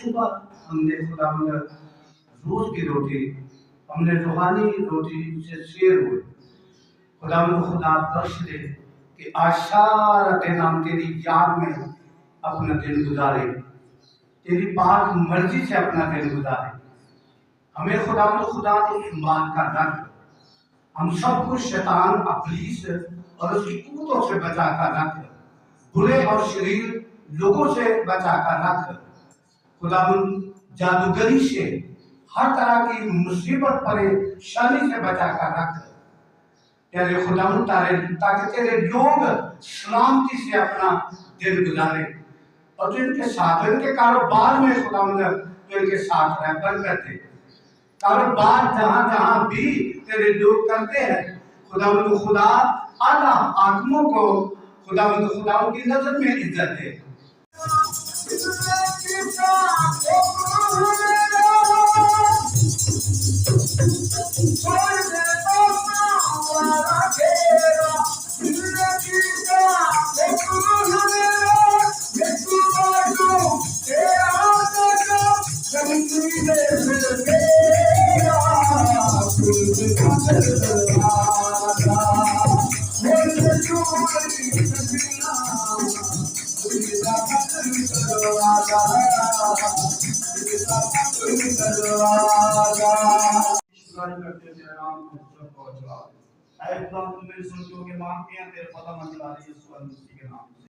सुबह हमने खुदा रोज की रोटी हमने रूहानी रोटी से शेयर हुए। खुदा बख्श दे कि आज सारा दिन हम तेरी याद में अपना दिन गुजारे, तेरी पाक मर्जी से अपना दिन गुजारे। हमें खुदा तो संभाल कर रख। हम सबको शैतान इब्लीस और उसकी कुतों से बचा कर रख। बुरे और शरीर लोगों से बचा कर रख। खुदा जादूगरी से, हर तरह की मुसीबत परेशानी से बचा कर रख। तेरे खुदा ताकि तेरे लोग सलामती से अपना दिन गुजारे और तो इनके साथ इनके कारोबार में खुदा तो इनके साथ रह बरकत दे। कारोबार जहां जहां भी तेरे लोग करते हैं खुदा आला आत्मों को खुदा की नजर में इज्जत दे। ऐ खुदा तुम मेरी सुनते हो कि मांगते हैं तेरे पता मंजला यीशु मसीह के नाम।